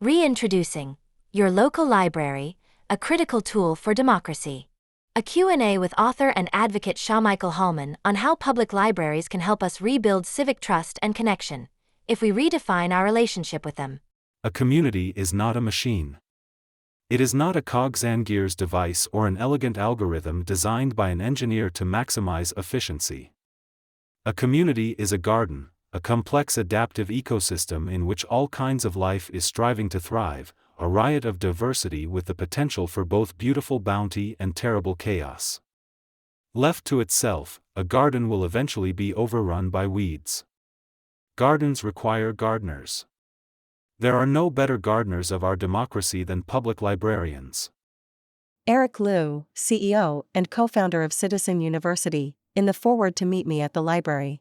Reintroducing Your Local Library, a Critical Tool for Democracy. A Q&A with author and advocate Shamichael Hallman on how public libraries can help us rebuild civic trust and connection, if we redefine our relationship with them. A community is not a machine. It is not a cogs-and-gears device or an elegant algorithm designed by an engineer to maximize efficiency. A community is a garden, a complex adaptive ecosystem in which all kinds of life is striving to thrive, a riot of diversity with the potential for both beautiful bounty and terrible chaos. Left to itself, a garden will eventually be overrun by weeds. Gardens require gardeners. There are no better gardeners of our democracy than public librarians. Eric Liu, CEO and co-founder of Citizen University, in the foreword to Meet Me at the Library.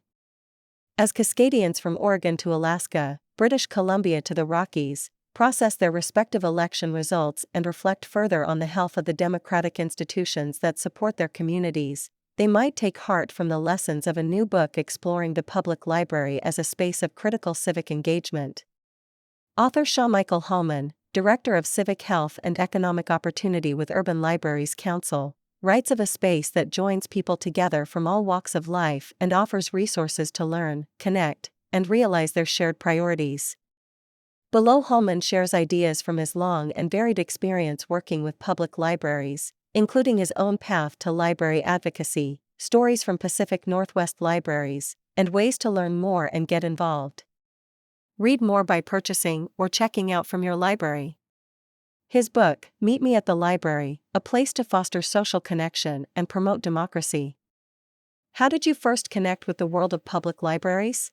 As Cascadians from Oregon to Alaska, British Columbia to the Rockies, process their respective election results and reflect further on the health of the democratic institutions that support their communities, they might take heart from the lessons of a new book exploring the public library as a space of critical civic engagement. Author Shamichael Hallman, Director of Civic Health and Economic Opportunity with Urban Libraries Council, writes of a space that joins people together from all walks of life and offers resources to learn, connect, and realize their shared priorities. Below, Hallman shares ideas from his long and varied experience working with public libraries, including his own path to library advocacy, stories from Pacific Northwest libraries, and ways to learn more and get involved. Read more by purchasing or checking out from your library. His book, Meet Me at the Library, a place to foster social connection and promote democracy. How did you first connect with the world of public libraries?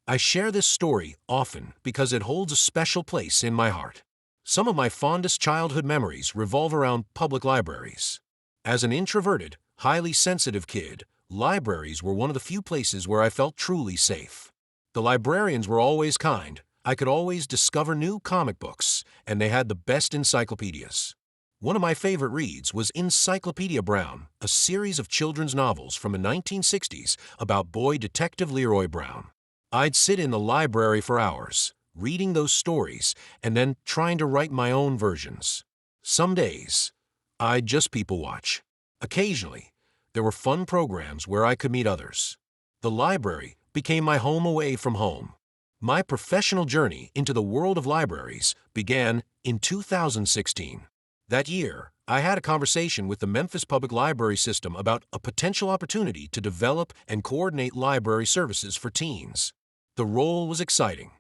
I share this story often because it holds a special place in my heart. Some of my fondest childhood memories revolve around public libraries. As an introverted, highly sensitive kid, libraries were one of the few places where I felt truly safe. The librarians were always kind. I could always discover new comic books, and they had the best encyclopedias. One of my favorite reads was Encyclopedia Brown, a series of children's novels from the 1960s about boy detective Leroy Brown. I'd sit in the library for hours, reading those stories, and then trying to write my own versions. Some days, I'd just people watch. Occasionally, there were fun programs where I could meet others. The library became my home away from home. My professional journey into the world of libraries began in 2016. That year, I had a conversation with the Memphis Public Library System about a potential opportunity to develop and coordinate library services for teens. The role was exciting.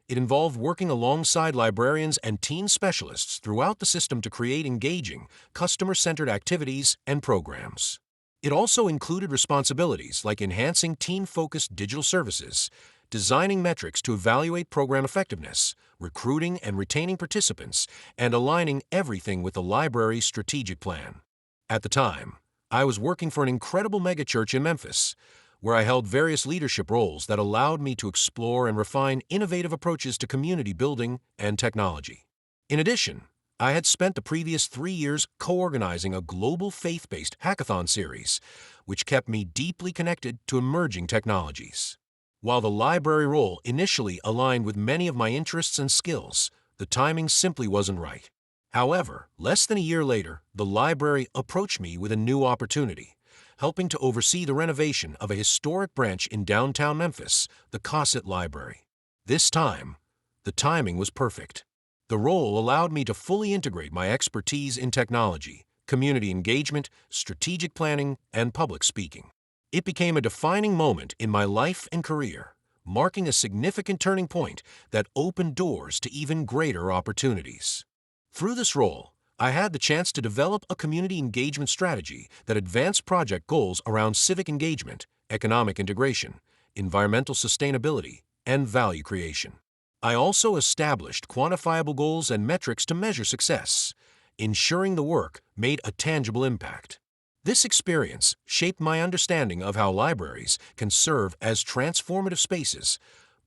It involved working alongside librarians and teen specialists throughout the system to create engaging, customer-centered activities and programs. It also included responsibilities like enhancing teen-focused digital services, designing metrics to evaluate program effectiveness, recruiting and retaining participants, and aligning everything with the library's strategic plan. At the time, I was working for an incredible megachurch in Memphis, where I held various leadership roles that allowed me to explore and refine innovative approaches to community building and technology. In addition, I had spent the previous 3 years co-organizing a global faith-based hackathon series, which kept me deeply connected to emerging technologies. While the library role initially aligned with many of my interests and skills, the timing simply wasn't right. However, less than a year later, the library approached me with a new opportunity, helping to oversee the renovation of a historic branch in downtown Memphis, the Cosset Library. This time, the timing was perfect. The role allowed me to fully integrate my expertise in technology, community engagement, strategic planning, and public speaking. It became a defining moment in my life and career, marking a significant turning point that opened doors to even greater opportunities. Through this role, I had the chance to develop a community engagement strategy that advanced project goals around civic engagement, economic integration, environmental sustainability, and value creation. I also established quantifiable goals and metrics to measure success, ensuring the work made a tangible impact. This experience shaped my understanding of how libraries can serve as transformative spaces,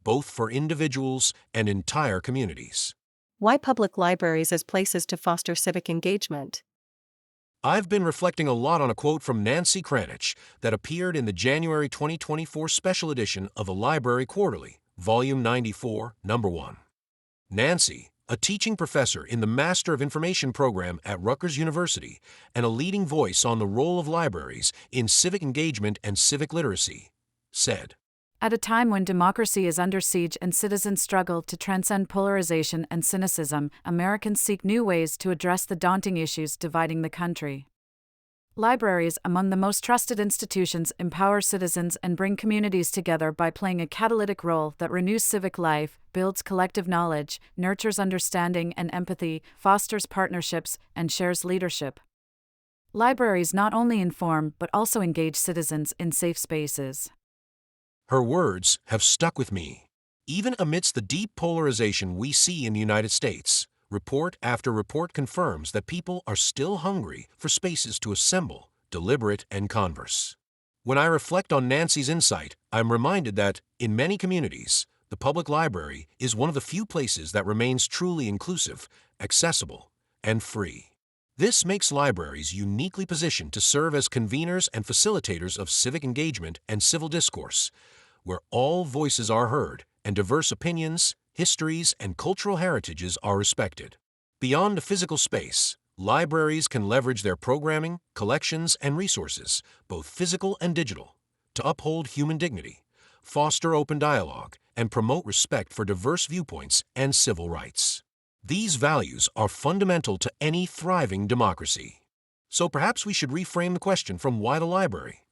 both for individuals and entire communities. Why public libraries as places to foster civic engagement? I've been reflecting a lot on a quote from Nancy Kranich that appeared in the January 2024 special edition of the Library Quarterly, Volume 94, Number 1. Nancy, a teaching professor in the Master of Information program at Rutgers University and a leading voice on the role of libraries in civic engagement and civic literacy, said, "At a time when democracy is under siege and citizens struggle to transcend polarization and cynicism, Americans seek new ways to address the daunting issues dividing the country. Libraries, among the most trusted institutions, empower citizens and bring communities together by playing a catalytic role that renews civic life, builds collective knowledge, nurtures understanding and empathy, fosters partnerships, and shares leadership. Libraries not only inform but also engage citizens in safe spaces." Her words have stuck with me. Even amidst the deep polarization we see in the United States, report after report confirms that people are still hungry for spaces to assemble, deliberate, and converse. When I reflect on Nancy's insight, I'm reminded that, in many communities, the public library is one of the few places that remains truly inclusive, accessible, and free. This makes libraries uniquely positioned to serve as conveners and facilitators of civic engagement and civil discourse, where all voices are heard and diverse opinions, histories, and cultural heritages are respected. Beyond a physical space, libraries can leverage their programming, collections, and resources, both physical and digital, to uphold human dignity, foster open dialogue, and promote respect for diverse viewpoints and civil rights. These values are fundamental to any thriving democracy. So perhaps we should reframe the question from why the library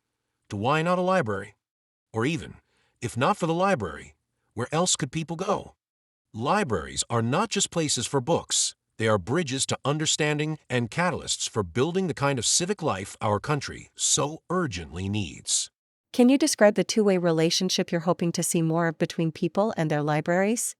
to why not a library? Or even, if not for the library, where else could people go? Libraries are not just places for books. They are bridges to understanding and catalysts for building the kind of civic life our country so urgently needs. Can you describe the two-way relationship you're hoping to see more of between people and their libraries?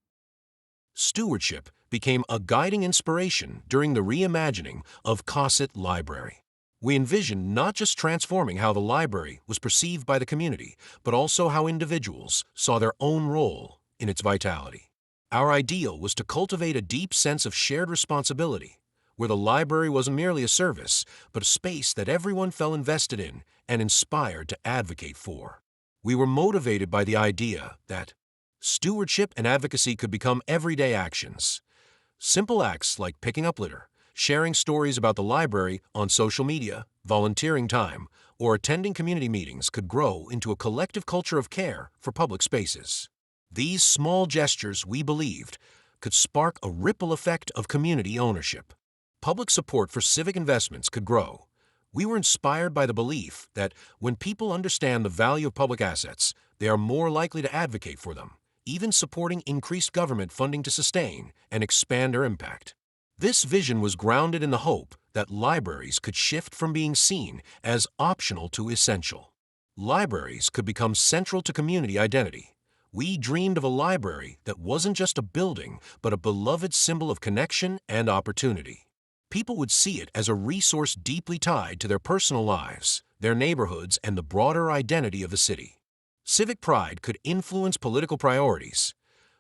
Stewardship became a guiding inspiration during the reimagining of Cosset Library. We envisioned not just transforming how the library was perceived by the community, but also how individuals saw their own role in its vitality. Our ideal was to cultivate a deep sense of shared responsibility, where the library wasn't merely a service, but a space that everyone felt invested in and inspired to advocate for. We were motivated by the idea that stewardship and advocacy could become everyday actions. Simple acts like picking up litter, sharing stories about the library on social media, volunteering time, or attending community meetings could grow into a collective culture of care for public spaces. These small gestures, we believed, could spark a ripple effect of community ownership. Public support for civic investments could grow. We were inspired by the belief that when people understand the value of public assets, they are more likely to advocate for them, even supporting increased government funding to sustain and expand their impact. This vision was grounded in the hope that libraries could shift from being seen as optional to essential. Libraries could become central to community identity. We dreamed of a library that wasn't just a building, but a beloved symbol of connection and opportunity. People would see it as a resource deeply tied to their personal lives, their neighborhoods, and the broader identity of the city. Civic pride could influence political priorities.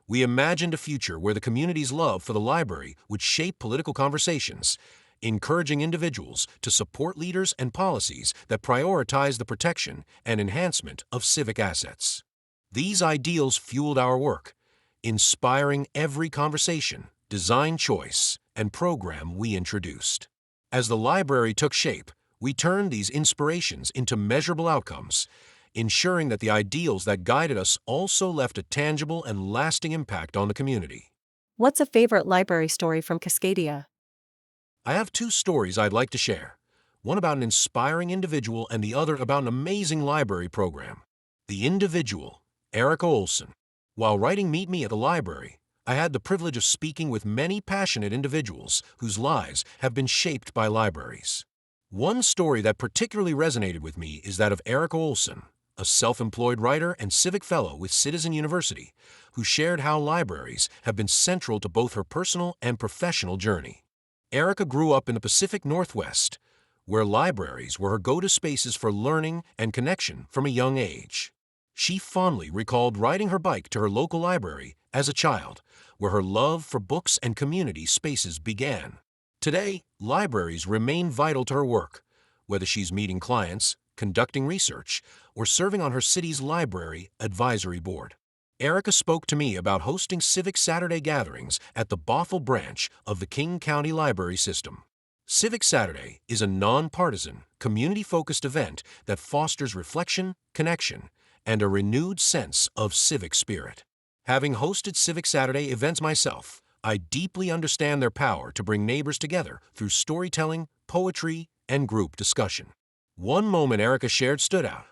We imagined a future where the community's love for the library would shape political conversations, encouraging individuals to support leaders and policies that prioritize the protection and enhancement of civic assets. These ideals fueled our work, inspiring every conversation, design choice, and program we introduced. As the library took shape, we turned these inspirations into measurable outcomes, ensuring that the ideals that guided us also left a tangible and lasting impact on the community. What's a favorite library story from Cascadia? I have two stories I'd like to share, one about an inspiring individual and the other about an amazing library program. The individual, Erica Olson. While writing Meet Me at the Library, I had the privilege of speaking with many passionate individuals whose lives have been shaped by libraries. One story that particularly resonated with me is that of Erica Olson, a self-employed writer and civic fellow with Citizen University, who shared how libraries have been central to both her personal and professional journey. Erica grew up in the Pacific Northwest, where libraries were her go-to spaces for learning and connection from a young age. She fondly recalled riding her bike to her local library as a child, where her love for books and community spaces began. Today, libraries remain vital to her work, whether she's meeting clients, conducting research, or serving on her city's library advisory board. Erica spoke to me about hosting Civic Saturday gatherings at the Bothell branch of the King County Library System. Civic Saturday is a nonpartisan, community-focused event that fosters reflection, connection, and a renewed sense of civic spirit. Having hosted Civic Saturday events myself, I deeply understand their power to bring neighbors together through storytelling, poetry, and group discussion. One moment Erica shared stood out.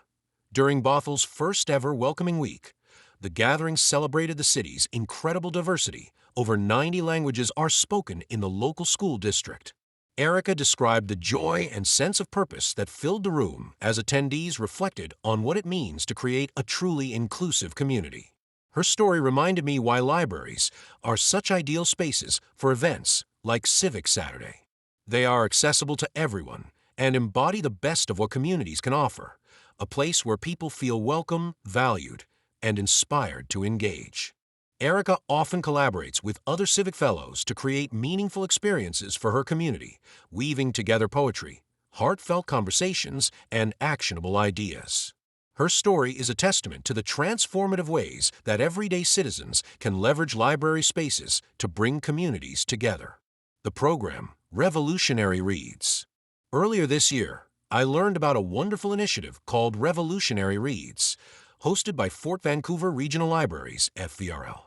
During Bothell's first ever welcoming week, the gathering celebrated the city's incredible diversity. Over 90 languages are spoken in the local school district. Erica described the joy and sense of purpose that filled the room as attendees reflected on what it means to create a truly inclusive community. Her story reminded me why libraries are such ideal spaces for events like Civic Saturday. They are accessible to everyone and embody the best of what communities can offer, a place where people feel welcome, valued, and inspired to engage. Erica often collaborates with other Civic Fellows to create meaningful experiences for her community, weaving together poetry, heartfelt conversations, and actionable ideas. Her story is a testament to the transformative ways that everyday citizens can leverage library spaces to bring communities together. The program, Revolutionary Reads. Earlier this year, I learned about a wonderful initiative called Revolutionary Reads, hosted by Fort Vancouver Regional Libraries, FVRL.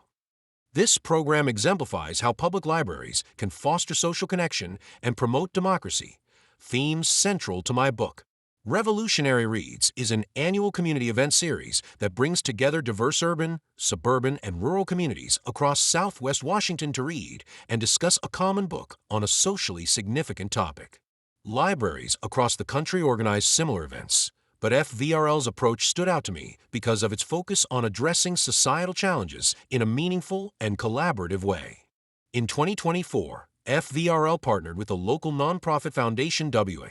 This program exemplifies how public libraries can foster social connection and promote democracy, themes central to my book. Revolutionary Reads is an annual community event series that brings together diverse urban, suburban, and rural communities across Southwest Washington to read and discuss a common book on a socially significant topic. Libraries across the country organize similar events, but FVRL's approach stood out to me because of its focus on addressing societal challenges in a meaningful and collaborative way. In 2024, FVRL partnered with the local nonprofit foundation WA,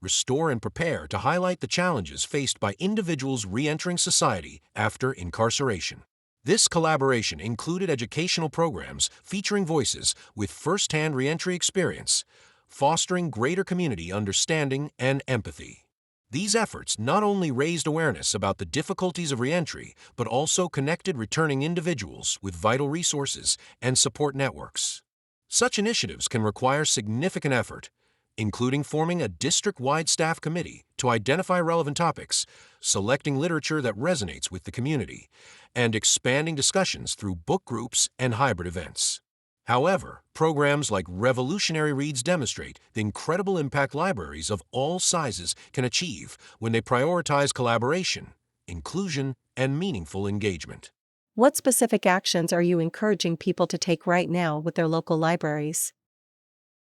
Restore and Prepare, to highlight the challenges faced by individuals re-entering society after incarceration. This collaboration included educational programs featuring voices with first-hand re-entry experience, fostering greater community understanding and empathy. These efforts not only raised awareness about the difficulties of re-entry, but also connected returning individuals with vital resources and support networks. Such initiatives can require significant effort, including forming a district-wide staff committee to identify relevant topics, selecting literature that resonates with the community, and expanding discussions through book groups and hybrid events. However, programs like Revolutionary Reads demonstrate the incredible impact libraries of all sizes can achieve when they prioritize collaboration, inclusion, and meaningful engagement. What specific actions are you encouraging people to take right now with their local libraries?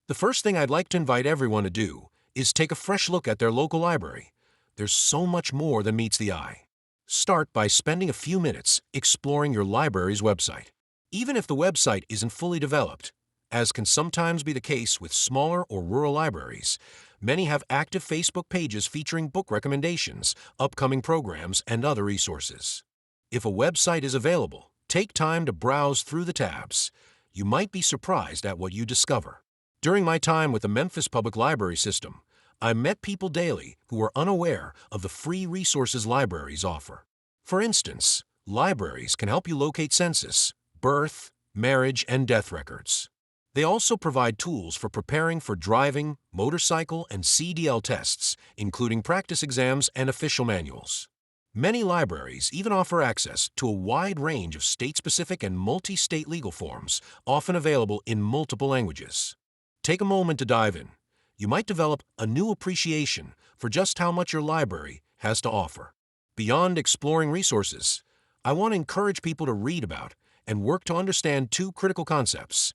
The first thing I'd like to invite everyone to do is take a fresh look at their local library. There's so much more than meets the eye. Start by spending a few minutes exploring your library's website. Even if the website isn't fully developed, as can sometimes be the case with smaller or rural libraries, many have active Facebook pages featuring book recommendations, upcoming programs, and other resources. If a website is available, take time to browse through the tabs. You might be surprised at what you discover. During my time with the Memphis Public Library System, I met people daily who were unaware of the free resources libraries offer. For instance, libraries can help you locate census, birth, marriage, and death records. They also provide tools for preparing for driving, motorcycle, and CDL tests, including practice exams and official manuals. Many libraries even offer access to a wide range of state-specific and multi-state legal forms, often available in multiple languages. Take a moment to dive in. You might develop a new appreciation for just how much your library has to offer. Beyond exploring resources, I want to encourage people to read about and work to understand two critical concepts: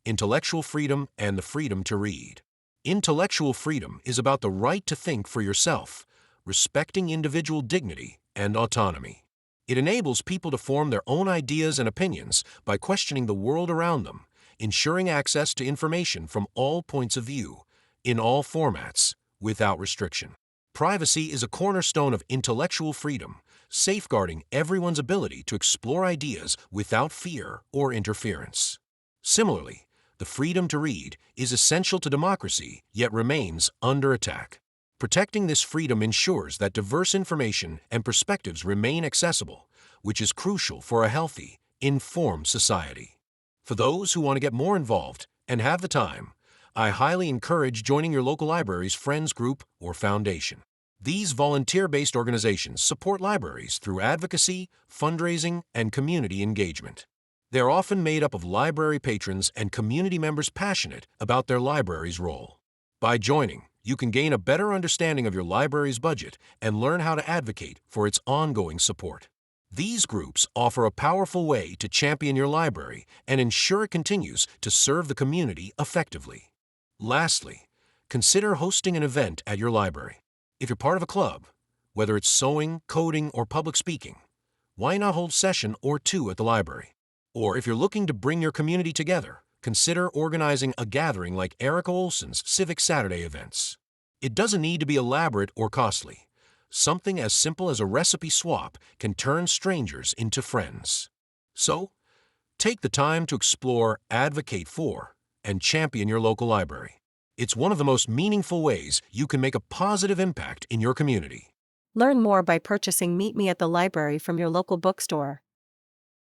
intellectual freedom and the freedom to read. Intellectual freedom is about the right to think for yourself, respecting individual dignity and autonomy. It enables people to form their own ideas and opinions by questioning the world around them, ensuring access to information from all points of view, in all formats, without restriction. Privacy is a cornerstone of intellectual freedom, safeguarding everyone's ability to explore ideas without fear or interference. Similarly, the freedom to read is essential to democracy, yet remains under attack. Protecting this freedom ensures that diverse information and perspectives remain accessible, which is crucial for a healthy, informed society. For those who want to get more involved and have the time, I highly encourage joining your local library's Friends Group or Foundation. These volunteer-based organizations support libraries through advocacy, fundraising, and community engagement. They are often made up of library patrons and community members passionate about their library's role. By joining, you can gain a better understanding of your library's budget and learn how to advocate for its ongoing support. These groups offer a powerful way to champion your library and ensure it continues to serve the community effectively. Lastly, consider hosting an event at your library. If you're part of a club, whether it's sewing, coding, or public speaking, why not hold a session or two at the library? Or if you're looking to bring your community together, consider organizing a gathering like Erica Olson's Civic Saturday events. It doesn't need to be elaborate or costly. Something as simple as a recipe swap can turn strangers into friends. So, take the time to explore, advocate for, and champion your local library. It's one of the most meaningful ways you can make a positive impact in your community. Learn more by purchasing Meet Me at the Library from your local bookstore.